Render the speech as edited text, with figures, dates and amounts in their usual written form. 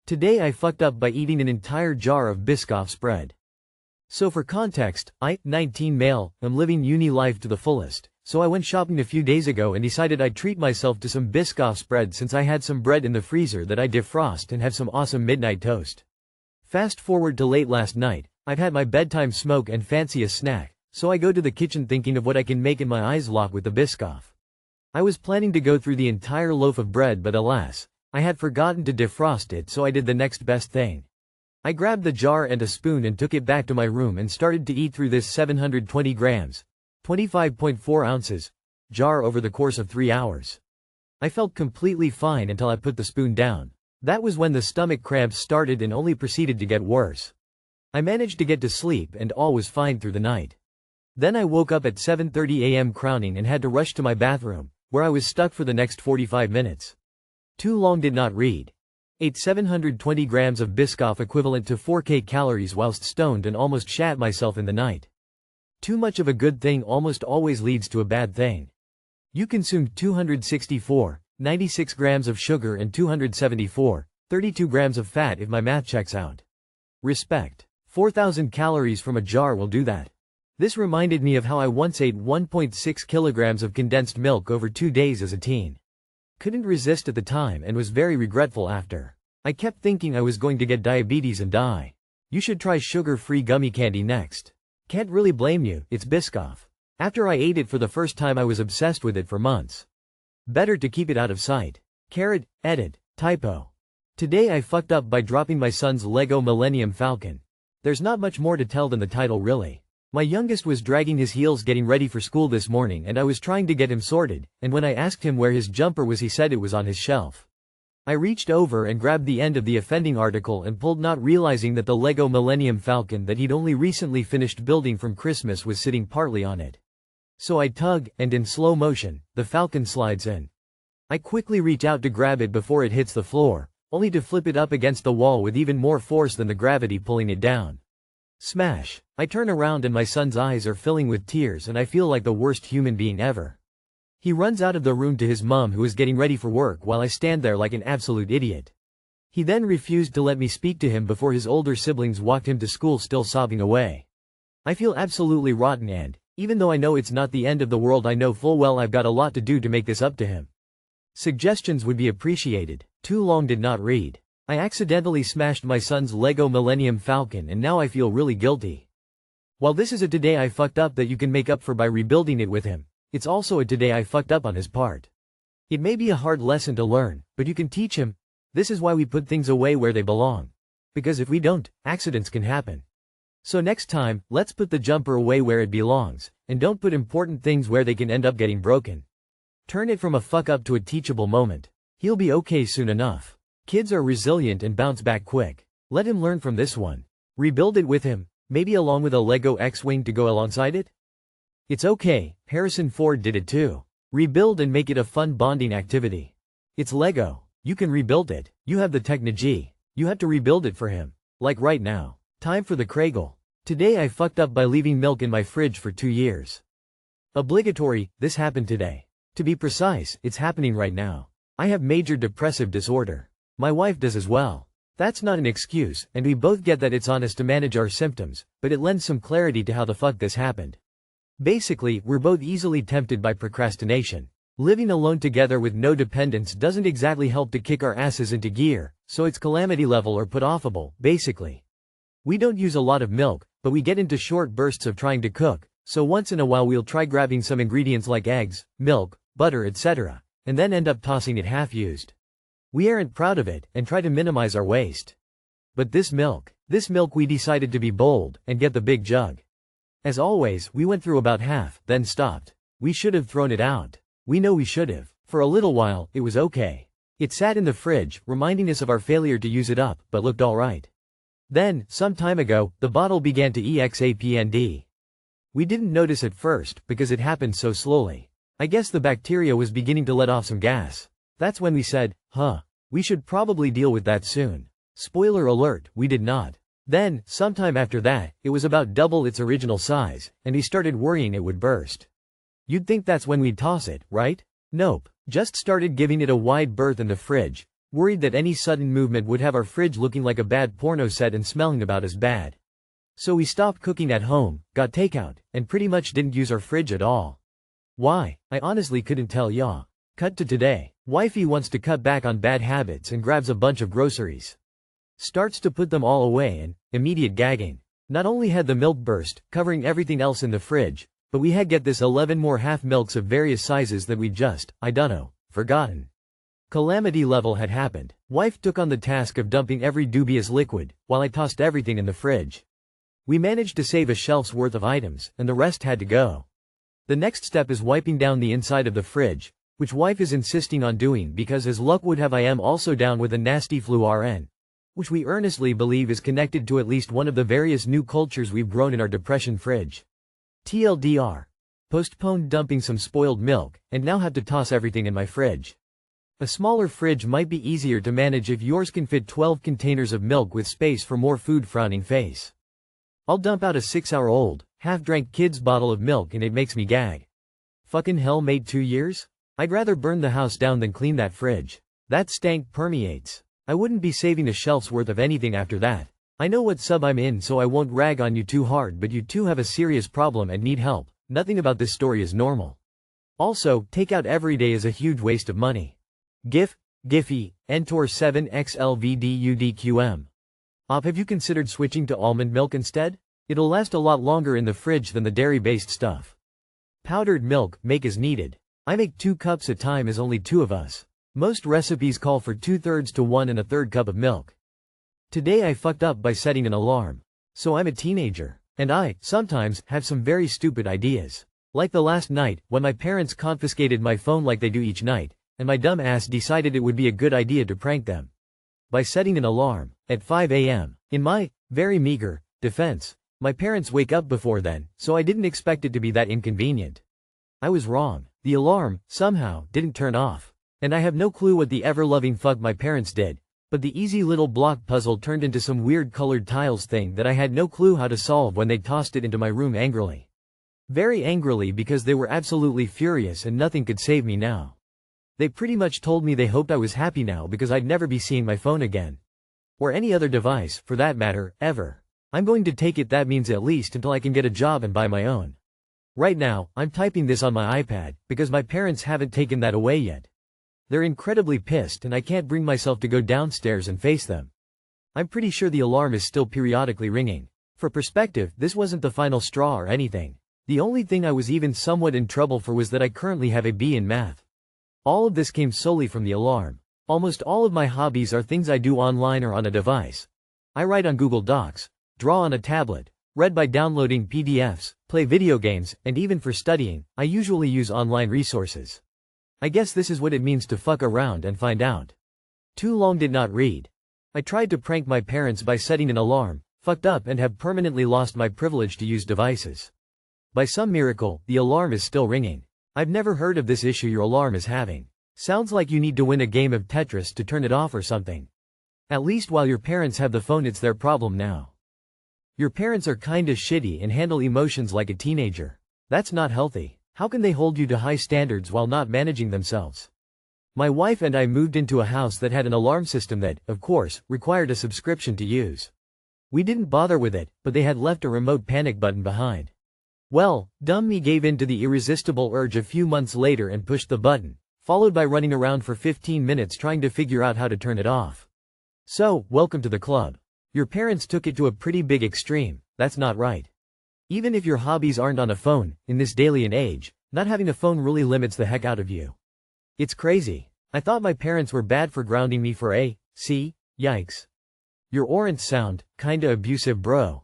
Today I fucked up by eating an entire jar of Biscoff spread. So for context, I, 19 male, am living uni life to the fullest, so I went shopping a few days ago and decided I'd treat myself to some Biscoff spread since I had some bread in the freezer that I defrost and have some awesome midnight toast. Fast forward to late last night, I've had my bedtime smoke and fancy a snack, so I go to the kitchen thinking of what I can make and my eyes lock with the Biscoff. I was planning to go through the entire loaf of bread but alas, I had forgotten to defrost it, so I did the next best thing. I grabbed the jar and a spoon and took it back to my room and started to eat through this 720 grams, 25.4 ounces, jar over the course of 3 hours. I felt completely fine until I put the spoon down. That was when the stomach cramps started and only proceeded to get worse. I managed to get to sleep and all was fine through the night. Then I woke up at 7:30 a.m. crowning and had to rush to my bathroom, where I was stuck for the next 45 minutes. Too long did not read. Ate 720 grams of Biscoff equivalent to 4k calories whilst stoned and almost shat myself in the night. Too much of a good thing almost always leads to a bad thing. You consumed 264.96 grams of sugar and 274.32 grams of fat if my math checks out. Respect. 4,000 calories from a jar will do that. This reminded me of how I once ate 1.6 kilograms of condensed milk over 2 days as a teen. Couldn't resist at the time and was very regretful after. I kept thinking I was going to get diabetes and die. You should try sugar-free gummy candy next. Can't really blame you, it's Biscoff. After I ate it for the first time I was obsessed with it for months. Better to keep it out of sight. Curate, edit, typo. Today I fucked up by dropping my son's Lego Millennium Falcon. There's not much more to tell than the title really. My youngest was dragging his heels getting ready for school this morning and I was trying to get him sorted, and when I asked him where his jumper was he said it was on his shelf. I reached over and grabbed the end of the offending article and pulled, not realizing that the Lego Millennium Falcon that he'd only recently finished building from Christmas was sitting partly on it. So I tug, and in slow motion, the Falcon slides in. I quickly reach out to grab it before it hits the floor, only to flip it up against the wall with even more force than the gravity pulling it down. Smash! I turn around and my son's eyes are filling with tears and I feel like the worst human being ever. He runs out of the room to his mom who is getting ready for work while I stand there like an absolute idiot. He then refused to let me speak to him before his older siblings walked him to school still sobbing away. I feel absolutely rotten and, even though I know it's not the end of the world, I know full well I've got a lot to do to make this up to him. Suggestions would be appreciated. Too long did not read. I accidentally smashed my son's Lego Millennium Falcon and now I feel really guilty. While this is a today I fucked up that you can make up for by rebuilding it with him, it's also a today I fucked up on his part. It may be a hard lesson to learn, but you can teach him. This is why we put things away where they belong. Because if we don't, accidents can happen. So next time, let's put the jumper away where it belongs, and don't put important things where they can end up getting broken. Turn it from a fuck up to a teachable moment. He'll be okay soon enough. Kids are resilient and bounce back quick. Let him learn from this one. Rebuild it with him, maybe along with a Lego X-Wing to go alongside it? It's okay, Harrison Ford did it too. Rebuild and make it a fun bonding activity. It's Lego. You can rebuild it. You have the technology. You have to rebuild it for him. Like right now. Time for the Kregel. Today I fucked up by leaving milk in my fridge for 2 years. Obligatory, this happened today. To be precise, it's happening right now. I have major depressive disorder. My wife does as well. That's not an excuse, and we both get that it's on us to manage our symptoms, but it lends some clarity to how the fuck this happened. Basically, we're both easily tempted by procrastination. Living alone together with no dependence doesn't exactly help to kick our asses into gear, so it's calamity level or put-offable, basically. We don't use a lot of milk, but we get into short bursts of trying to cook, so once in a while we'll try grabbing some ingredients like eggs, milk, butter, etc., and then end up tossing it half-used. We aren't proud of it, and try to minimize our waste. But this milk we decided to be bold, and get the big jug. As always, we went through about half, then stopped. We should have thrown it out. We know we should have. For a little while, it was okay. It sat in the fridge, reminding us of our failure to use it up, but looked alright. Then, some time ago, the bottle began to expand. We didn't notice at first, because it happened so slowly. I guess the bacteria was beginning to let off some gas. That's when we said, we should probably deal with that soon. Spoiler alert, we did not. Then, sometime after that, it was about double its original size, and we started worrying it would burst. You'd think that's when we'd toss it, right? Nope. Just started giving it a wide berth in the fridge, worried that any sudden movement would have our fridge looking like a bad porno set and smelling about as bad. So we stopped cooking at home, got takeout, and pretty much didn't use our fridge at all. Why? I honestly couldn't tell ya. Cut to today. Wifey wants to cut back on bad habits and grabs a bunch of groceries. Starts to put them all away and, immediate gagging. Not only had the milk burst, covering everything else in the fridge, but we had get this 11 more half milks of various sizes that we just, I dunno, forgotten. Calamity level had happened. Wife took on the task of dumping every dubious liquid, while I tossed everything in the fridge. We managed to save a shelf's worth of items, and the rest had to go. The next step is wiping down the inside of the fridge, which wife is insisting on doing because as luck would have I am also down with a nasty flu RN, which we earnestly believe is connected to at least one of the various new cultures we've grown in our depression fridge. TLDR. Postponed dumping some spoiled milk, and now have to toss everything in my fridge. A smaller fridge might be easier to manage if yours can fit 12 containers of milk with space for more food. Frowning face. I'll dump out a 6-hour-old, half-drank kid's bottle of milk and it makes me gag. Fucking hell, made 2 years? I'd rather burn the house down than clean that fridge. That stank permeates. I wouldn't be saving a shelf's worth of anything after that. I know what sub I'm in, so I won't rag on you too hard, but you two have a serious problem and need help. Nothing about this story is normal. Also, takeout every day is a huge waste of money. GIF, Giphy, Entor 7XLVDUDQM. Have you considered switching to almond milk instead? It'll last a lot longer in the fridge than the dairy-based stuff. Powdered milk, make as needed. I make 2 cups a time as only 2 of us. Most recipes call for 2/3 to 1 1/3 cup of milk. Today I fucked up by setting an alarm. So I'm a teenager. And I, sometimes, have some very stupid ideas. Like the last night, when my parents confiscated my phone like they do each night, and my dumb ass decided it would be a good idea to prank them. By setting an alarm, at 5 a.m. In my, very meager, defense, my parents wake up before then, so I didn't expect it to be that inconvenient. I was wrong. The alarm, somehow, didn't turn off. And I have no clue what the ever-loving fuck my parents did, but the easy little block puzzle turned into some weird colored tiles thing that I had no clue how to solve when they tossed it into my room angrily. Very angrily because they were absolutely furious and nothing could save me now. They pretty much told me they hoped I was happy now because I'd never be seeing my phone again. Or any other device, for that matter, ever. I'm going to take it that means at least until I can get a job and buy my own. Right now, I'm typing this on my iPad, because my parents haven't taken that away yet. They're incredibly pissed and I can't bring myself to go downstairs and face them. I'm pretty sure the alarm is still periodically ringing. For perspective, this wasn't the final straw or anything. The only thing I was even somewhat in trouble for was that I currently have a B in math. All of this came solely from the alarm. Almost all of my hobbies are things I do online or on a device. I write on Google Docs, draw on a tablet, read by downloading PDFs, play video games, and even for studying, I usually use online resources. I guess this is what it means to fuck around and find out. Too long did not read. I tried to prank my parents by setting an alarm, fucked up and have permanently lost my privilege to use devices. By some miracle, the alarm is still ringing. I've never heard of this issue your alarm is having. Sounds like you need to win a game of Tetris to turn it off or something. At least while your parents have the phone, it's their problem now. Your parents are kinda shitty and handle emotions like a teenager. That's not healthy. How can they hold you to high standards while not managing themselves? My wife and I moved into a house that had an alarm system that, of course, required a subscription to use. We didn't bother with it, but they had left a remote panic button behind. Well, dumb me gave in to the irresistible urge a few months later and pushed the button, followed by running around for 15 minutes trying to figure out how to turn it off. So, welcome to the club. Your parents took it to a pretty big extreme. That's not right. Even if your hobbies aren't on a phone, in this daily and age, not having a phone really limits the heck out of you. It's crazy. I thought my parents were bad for grounding me for a, see, yikes. Your orants sound, kinda abusive bro.